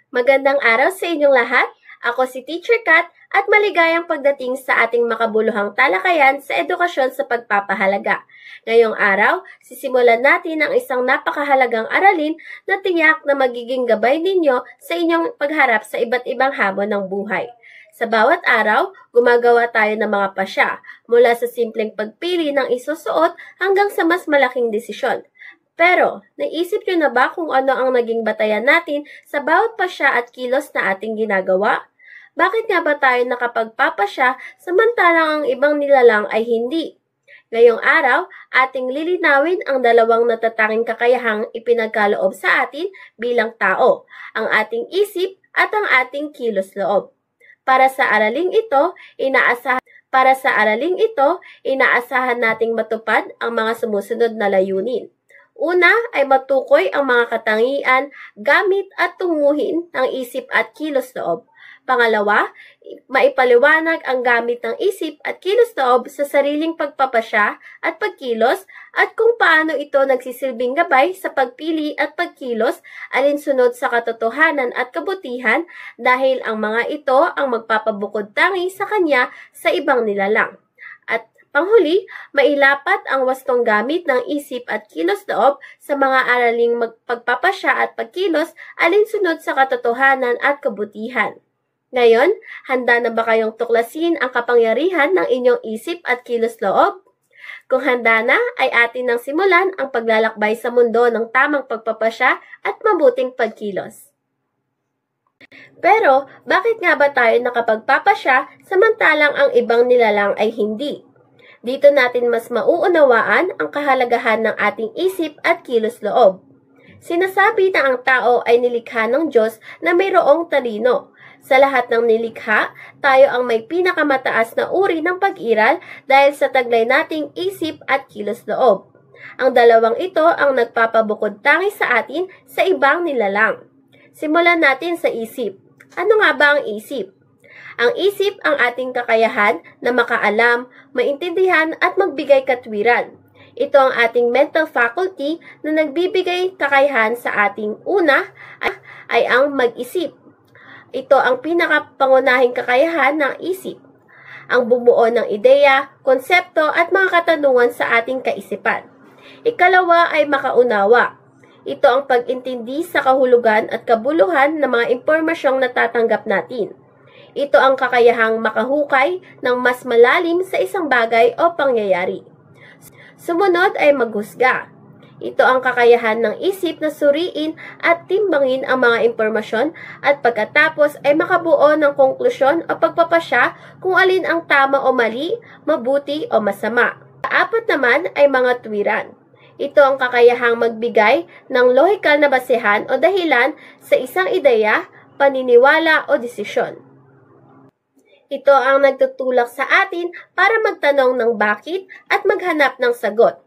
Magandang araw sa inyong lahat. Ako si Teacher Kat at maligayang pagdating sa ating makabuluhang talakayan sa edukasyon sa pagpapahalaga. Ngayong araw, sisimulan natin ang isang napakahalagang aralin na tiyak na magiging gabay ninyo sa inyong pagharap sa iba't ibang hamon ng buhay. Sa bawat araw, gumagawa tayo ng mga pasya, mula sa simpleng pagpili ng isusuot hanggang sa mas malaking desisyon. Pero, naisip nyo na ba kung ano ang naging batayan natin sa bawat pasya at kilos na ating ginagawa? Bakit nga ba tayo nakapagpapasya samantalang ang ibang nilalang ay hindi? Ngayong araw, ating lilinawin ang dalawang natatanging kakayahang ipinagkaloob sa atin bilang tao, ang ating isip at ang ating kilos-loob. Para sa araling ito, inaasahan nating matupad ang mga sumusunod na layunin. Una ay matukoy ang mga katangian, gamit at tunguhin ng isip at kilos-loob. Pangalawa, maipaliwanag ang gamit ng isip at kilos-loob sa sariling pagpapasya at pagkilos at kung paano ito nagsisilbing gabay sa pagpili at pagkilos alinsunod sa katotohanan at kabutihan dahil ang mga ito ang magpapabukod tangi sa kanya sa ibang nilalang. Panghuli, mailapat ang wastong gamit ng isip at kilos-loob sa mga araling pagpapasya at pagkilos alinsunod sa katotohanan at kabutihan. Ngayon, handa na ba kayong tuklasin ang kapangyarihan ng inyong isip at kilos-loob? Kung handa na, ay atin nang simulan ang paglalakbay sa mundo ng tamang pagpapasya at mabuting pagkilos. Pero, bakit nga ba tayo nakapagpapasya samantalang ang ibang nilalang ay hindi? Dito natin mas mauunawaan ang kahalagahan ng ating isip at kilos-loob. Sinasabi na ang tao ay nilikha ng Diyos na mayroong talino. Sa lahat ng nilikha, tayo ang may pinakamataas na uri ng pag-iral dahil sa taglay nating isip at kilos-loob. Ang dalawang ito ang nagpapabukod tangi sa atin sa ibang nilalang. Simulan natin sa isip. Ano nga ba ang isip? Ang isip ang ating kakayahan na makaalam, maintindihan at magbigay katwiran. Ito ang ating mental faculty na nagbibigay kakayahan sa ating una ay ang mag-isip. Ito ang pinakapangunahing kakayahan ng isip. Ang bumuo ng ideya, konsepto at mga katanungan sa ating kaisipan. Ikalawa ay makaunawa. Ito ang pag-intindi sa kahulugan at kabuluhan ng mga impormasyong natatanggap natin. Ito ang kakayahang makahukay ng mas malalim sa isang bagay o pangyayari. Sumunod ay maghusga. Ito ang kakayahan ng isip na suriin at timbangin ang mga impormasyon at pagkatapos ay makabuo ng konklusyon o pagpapasya kung alin ang tama o mali, mabuti o masama. Apat naman ay mga tuwiran. Ito ang kakayahang magbigay ng lohikal na basehan o dahilan sa isang ideya, paniniwala o desisyon. Ito ang nagtutulak sa atin para magtanong ng bakit at maghanap ng sagot.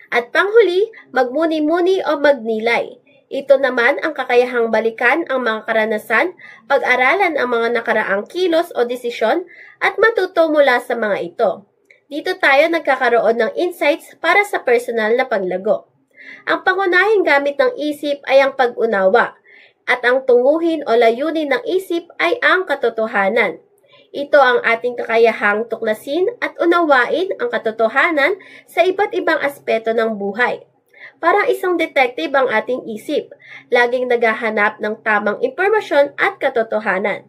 At panghuli, magmuni-muni o magnilay. Ito naman ang kakayahang balikan ang mga karanasan, pag-aralan ang mga nakaraang kilos o desisyon at matuto mula sa mga ito. Dito tayo nagkakaroon ng insights para sa personal na paglago. Ang pangunahing gamit ng isip ay ang pag-unawa at ang tunguhin o layunin ng isip ay ang katotohanan. Ito ang ating kakayahang tuklasin at unawain ang katotohanan sa iba't ibang aspeto ng buhay. Parang isang detective ang ating isip, laging naghahanap ng tamang impormasyon at katotohanan.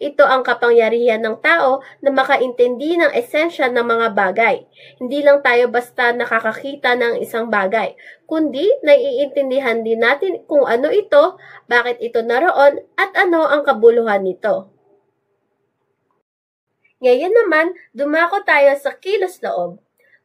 Ito ang kapangyarihan ng tao na makaintindi ng esensya ng mga bagay. Hindi lang tayo basta nakakakita ng isang bagay, kundi naiintindihan din natin kung ano ito, bakit ito naroon, at ano ang kabuluhan nito. Ngayon naman, dumako tayo sa kilos-loob.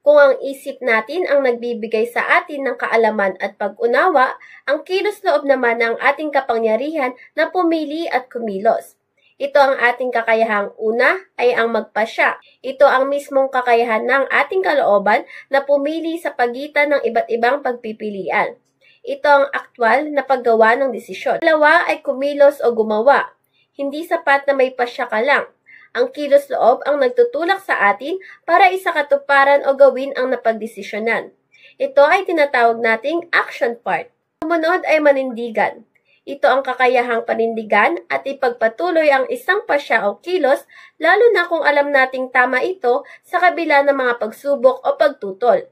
Kung ang isip natin ang nagbibigay sa atin ng kaalaman at pag-unawa, ang kilos-loob naman ang ating kapangyarihan na pumili at kumilos. Ito ang ating kakayahang una ay ang magpasya. Ito ang mismong kakayahan ng ating kalooban na pumili sa pagitan ng iba't ibang pagpipilian. Ito ang aktwal na paggawa ng desisyon. Dalawa ay kumilos o gumawa. Hindi sapat na may pasya ka lang. Ang kilos-loob ang nagtutulak sa atin para isakatuparan o gawin ang napagdesisyonan. Ito ay tinatawag nating action part. Sumunod ay manindigan. Ito ang kakayahang panindigan at ipagpatuloy ang isang pasya o kilos, lalo na kung alam nating tama ito sa kabila ng mga pagsubok o pagtutol.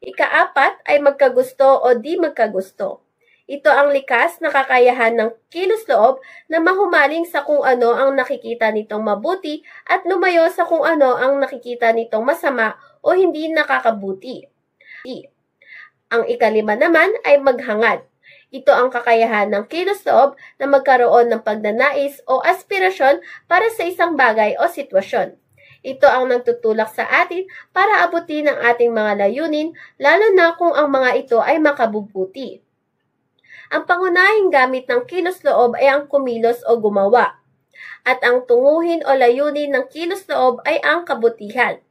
Ika-4 ay magkagusto o di magkagusto. Ito ang likas na kakayahan ng kilos-loob na mahumaling sa kung ano ang nakikita nitong mabuti at lumayo sa kung ano ang nakikita nitong masama o hindi nakakabuti. Ang ika-5 naman ay maghangad. Ito ang kakayahan ng kilos-loob na magkaroon ng pagnanais o aspirasyon para sa isang bagay o sitwasyon. Ito ang nagtutulak sa atin para abutin ang ating mga layunin, lalo na kung ang mga ito ay makabubuti. Ang pangunahing gamit ng kilos-loob ay ang kumilos o gumawa. At ang tunguhin o layunin ng kilos-loob ay ang kabutihan.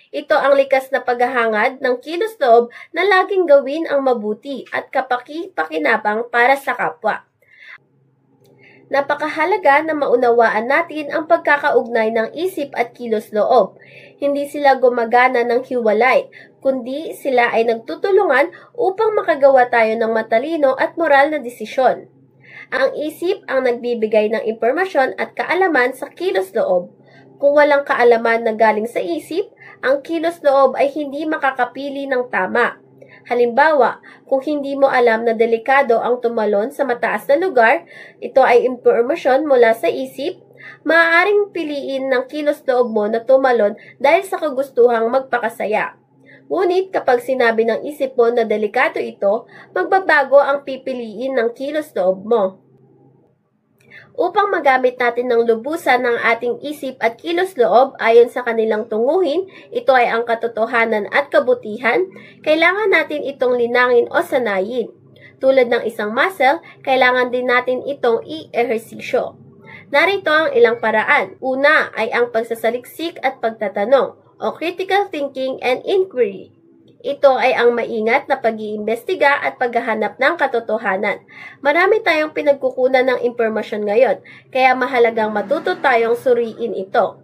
Ito ang likas na paghahangad ng kilos-loob na laging gawin ang mabuti at kapaki-pakinabang para sa kapwa. Napakahalaga na maunawaan natin ang pagkakaugnay ng isip at kilos-loob. Hindi sila gumagana ng hiwalay, kundi sila ay nagtutulungan upang makagawa tayo ng matalino at moral na desisyon. Ang isip ang nagbibigay ng impormasyon at kaalaman sa kilos-loob. Kung walang kaalaman na galing sa isip, ang kilos-loob ay hindi makakapili ng tama. Halimbawa, kung hindi mo alam na delikado ang tumalon sa mataas na lugar, ito ay impormasyon mula sa isip, maaaring piliin ng kilos-loob mo na tumalon dahil sa kagustuhang magpakasaya. Ngunit kapag sinabi ng isip mo na delikado ito, magbabago ang pipiliin ng kilos-loob mo. Upang magamit natin ng lubusan ng ating isip at kilos-loob ayon sa kanilang tunguhin, ito ay ang katotohanan at kabutihan, kailangan natin itong linangin o sanayin. Tulad ng isang muscle, kailangan din natin itong i-ehersisyo. Narito ang ilang paraan. Una ay ang pagsasaliksik at pagtatanong o critical thinking and inquiry. Ito ay ang maingat na pag-iimbestiga at paghahanap ng katotohanan. Marami tayong pinagkukunan ng impormasyon ngayon, kaya mahalagang matuto tayong suriin ito.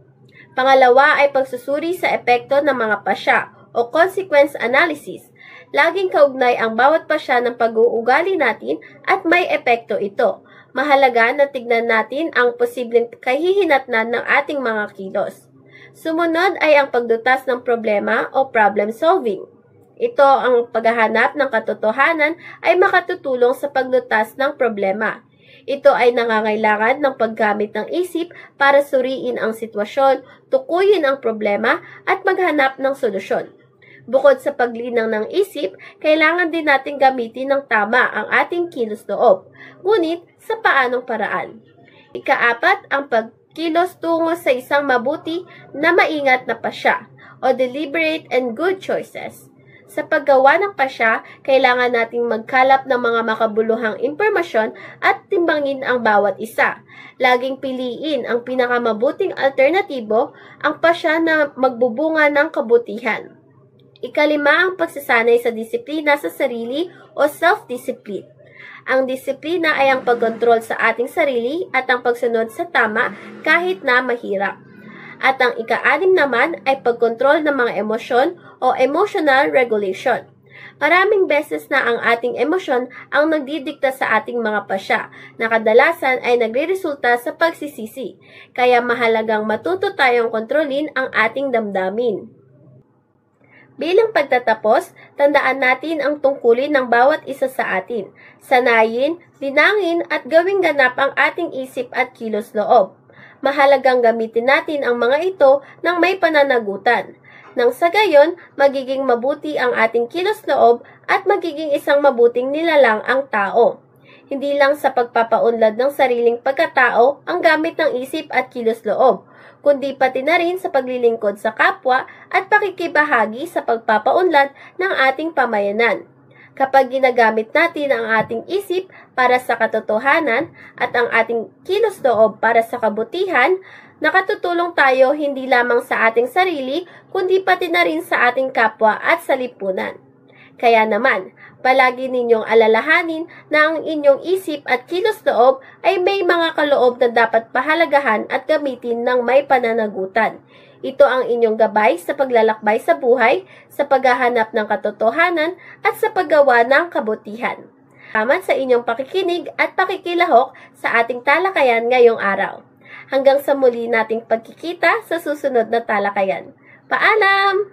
Pangalawa ay pagsusuri sa epekto ng mga pasya o consequence analysis. Laging kaugnay ang bawat pasya ng pag-uugali natin at may epekto ito. Mahalaga na tignan natin ang posibleng kahihinatnan ng ating mga kilos. Sumunod ay ang pagdutas ng problema o problem solving. Ito ang paghahanap ng katotohanan ay makatutulong sa paglutas ng problema. Ito ay nangangailangan ng paggamit ng isip para suriin ang sitwasyon, tukuyin ang problema at maghanap ng solusyon. Bukod sa paglinang ng isip, kailangan din natin gamitin ng tama ang ating kilos-loob, ngunit sa paanong paraan. Ika-4 ang pagkilos tungo sa isang mabuti na maingat na pasya o deliberate and good choices. Sa paggawa ng pasya, kailangan nating magkalap ng mga makabuluhang impormasyon at timbangin ang bawat isa. Laging piliin ang pinakamabuting alternatibo, ang pasya na magbubunga ng kabutihan. Ika-5 ang pagsasanay sa disiplina sa sarili o self-discipline. Ang disiplina ay ang pagkontrol sa ating sarili at ang pagsunod sa tama kahit na mahirap. At ang ika-6 naman ay pagkontrol ng mga emosyon o emotional regulation. Maraming beses na ang ating emosyon ang nagdidikta sa ating mga pasya na kadalasan ay nagreresulta sa pagsisisi. Kaya mahalagang matuto tayong kontrolin ang ating damdamin. Bilang pagtatapos, tandaan natin ang tungkulin ng bawat isa sa atin. Sanayin, linangin at gawing ganap ang ating isip at kilos-loob. Mahalagang gamitin natin ang mga ito ng may pananagutan. Nang sa gayon, magiging mabuti ang ating kilos-loob at magiging isang mabuting nilalang ang tao. Hindi lang sa pagpapaunlad ng sariling pagkatao ang gamit ng isip at kilos-loob, kundi pati na rin sa paglilingkod sa kapwa at pakikibahagi sa pagpapaunlad ng ating pamayanan. Kapag ginagamit natin ang ating isip para sa katotohanan at ang ating kilos-loob para sa kabutihan, nakatutulong tayo hindi lamang sa ating sarili, kundi pati na rin sa ating kapwa at sa lipunan. Kaya naman, palagi ninyong alalahanin na ang inyong isip at kilos-loob ay may mga kaloob na dapat pahalagahan at gamitin ng may pananagutan. Ito ang inyong gabay sa paglalakbay sa buhay, sa paghahanap ng katotohanan at sa paggawa ng kabutihan. Salamat sa inyong pakikinig at pakikilahok sa ating talakayan ngayong araw. Hanggang sa muli nating pagkikita sa susunod na talakayan. Paalam!